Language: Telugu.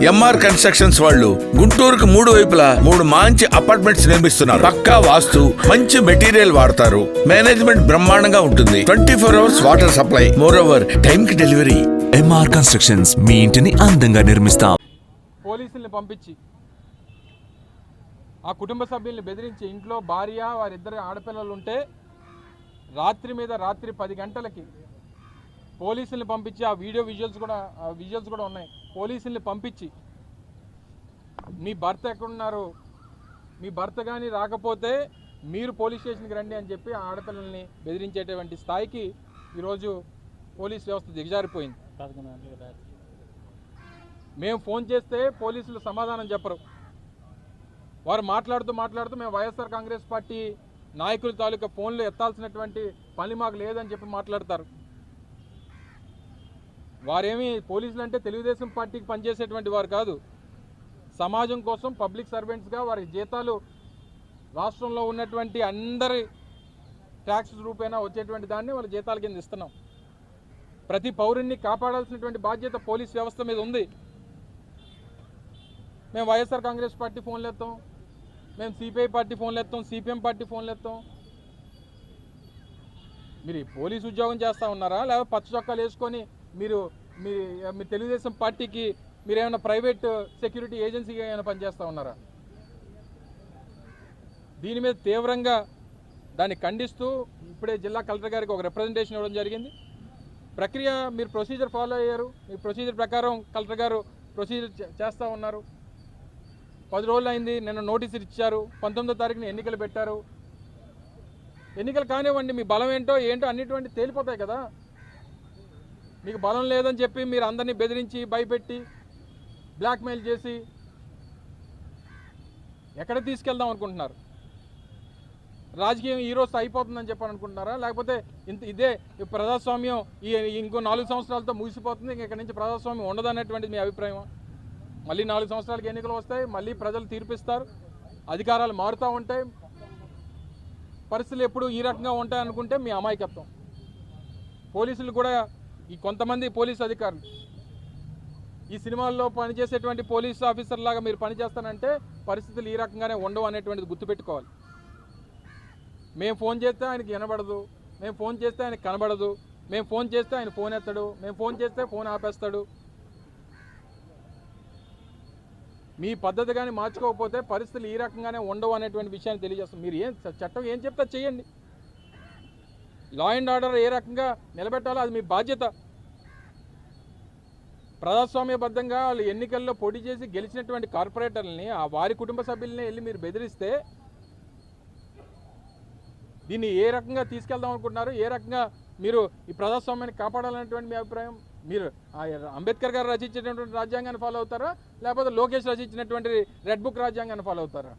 ఎంఆర్ కన్స్ట్రక్షన్స్ వాళ్ళు గుంటూరుకు 3 వైపులా 3 మంచి అపార్ట్మెంట్స్ నిర్మిస్తున్నారు. పక్కా వాస్తు, మంచి మెటీరియల్ వాడతారు. మేనేజ్మెంట్ బ్రహ్మాండంగా ఉంటుంది. 24 hours water supply, more over time కి డెలివరీ. ఎంఆర్ కన్స్ట్రక్షన్స్ మీ ఇంటిని అందంగా నిర్మిస్తాం. పోలీసుల్ని పంపించి ఆ కుటుంబ సభ్యుల్ని బెదిరించి ఇంట్లో భార్య వారిద్దరు ఆడపిల్లలు ఉంటే రాత్రి 10 గంటలకి పోలీసుల్ని పంపించి ఆ విజువల్స్ కూడా ఉన్నాయి. పోలీసుల్ని పంపించి మీ భర్త ఎక్కడున్నారు, మీ భర్త కానీ రాకపోతే మీరు పోలీస్ స్టేషన్కి రండి అని చెప్పి ఆడపిల్లల్ని బెదిరించేటువంటి స్థాయికి ఈరోజు పోలీస్ వ్యవస్థ దిగజారిపోయింది. మేము ఫోన్ చేస్తే పోలీసులు సమాధానం చెప్పరు. వారు మాట్లాడుతూ మేము వైఎస్ఆర్ కాంగ్రెస్ పార్టీ నాయకుల తాలూకా ఫోన్లు ఎత్తాల్సినటువంటి పని మాకు లేదని చెప్పి మాట్లాడతారు. వారేమి పోలీసులు అంటే తెలుగుదేశం పార్టీకి పనిచేసేటువంటి వారు కాదు. సమాజం కోసం పబ్లిక్ సర్వెంట్స్గా వారి జీతాలు రాష్ట్రంలో ఉన్నటువంటి అందరి ట్యాక్స్ రూపేణా వచ్చేటువంటి దాన్ని వాళ్ళ జీతాల కింద ఇస్తున్నాం. ప్రతి పౌరుణ్ణి కాపాడాల్సినటువంటి బాధ్యత పోలీస్ వ్యవస్థ మీద ఉంది. మేము వైఎస్ఆర్ కాంగ్రెస్ పార్టీ ఫోన్లు ఎత్తాం, మేము సిపిఐ పార్టీ ఫోన్లు ఎత్తాం, సిపిఎం పార్టీ ఫోన్లు ఎత్తాం. మీరు పోలీసు ఉద్యోగం చేస్తూ ఉన్నారా, లేకపోతే పచ్చ చొక్కాలు వేసుకొని మీరు తెలుగుదేశం పార్టీకి మీరు ఏమైనా ప్రైవేట్ సెక్యూరిటీ ఏజెన్సీగా ఏమైనా పనిచేస్తూ ఉన్నారా? దీని మీద తీవ్రంగా దాన్ని ఖండిస్తూ ఇప్పుడే జిల్లా కలెక్టర్ గారికి ఒక రిప్రజెంటేషన్ ఇవ్వడం జరిగింది. ప్రక్రియ మీరు ప్రొసీజర్ ఫాలో అయ్యారు. మీ ప్రొసీజర్ ప్రకారం కలెక్టర్ గారు ప్రొసీజర్ చేస్తూ ఉన్నారు. 10 రోజులు అయింది. నిన్న నోటీసులు ఇచ్చారు. 19వ తారీఖున ఎన్నికలు పెట్టారు. ఎన్నికలు కానివ్వండి, మీ బలం ఏంటో అన్నిటువంటి తేలిపోతాయి కదా. మీకు బలం లేదని చెప్పి మీరు అందరినీ బెదిరించి భయపెట్టి బ్లాక్మెయిల్ చేసి ఎక్కడ తీసుకెళ్దాం అనుకుంటున్నారు? రాజకీయం ఈ రోజు అయిపోతుందని చెప్పని అనుకుంటున్నారా? లేకపోతే ఇదే ప్రజాస్వామ్యం ఇంకో 4 సంవత్సరాలతో ముగిసిపోతుంది, ఇక్కడ నుంచి ప్రజాస్వామ్యం ఉండదు అనేటువంటిది మీ అభిప్రాయం? మళ్ళీ 4 సంవత్సరాలకి ఎన్నికలు వస్తాయి, మళ్ళీ ప్రజలు తీర్పిస్తారు, అధికారాలు మారుతూ ఉంటాయి, పరిస్థితులు ఎప్పుడు ఈ రకంగా ఉంటాయనుకుంటే మీ అమాయకత్వం. పోలీసులు కూడా ఈ కొంతమంది పోలీసు అధికారులు ఈ సినిమాల్లో పనిచేసేటువంటి పోలీసు ఆఫీసర్ లాగా మీరు పనిచేస్తానంటే పరిస్థితులు ఈ రకంగానే ఉండవు అనేటువంటిది గుర్తుపెట్టుకోవాలి. మేము ఫోన్ చేస్తే ఆయనకి వినబడదు, మేము ఫోన్ చేస్తే ఆయనకి కనబడదు, మేము ఫోన్ చేస్తే ఆయన ఫోన్ ఎత్తాడు, మేము ఫోన్ చేస్తే ఫోన్ ఆపేస్తాడు. మీ పద్ధతి కానీ మార్చుకోకపోతే పరిస్థితులు ఈ రకంగానే ఉండవు అనేటువంటి విషయాన్ని తెలియజేస్తాం. మీరు చట్టం ఏం చెప్తా చేయండి. లా అండ్ ఆర్డర్ ఏ రకంగా నిలబెట్టాలో అది మీ బాధ్యత. ప్రజాస్వామ్యబద్ధంగా వాళ్ళు ఎన్నికల్లో పోటీ చేసి గెలిచినటువంటి కార్పొరేటర్లని ఆ వారి కుటుంబ సభ్యుల్ని వెళ్ళి మీరు బెదిరిస్తే దీన్ని ఏ రకంగా తీసుకెళ్దాం అనుకుంటున్నారు? ఏ రకంగా మీరు ఈ ప్రజాస్వామ్యాన్ని కాపాడాలనేటువంటి మీ అభిప్రాయం? మీరు అంబేద్కర్ గారు రచించినటువంటి రాజ్యాంగాన్ని ఫాలో అవుతారా, లేకపోతే లోకేష్ రచించినటువంటి రెడ్ బుక్ రాజ్యాంగాన్ని ఫాలో అవుతారా?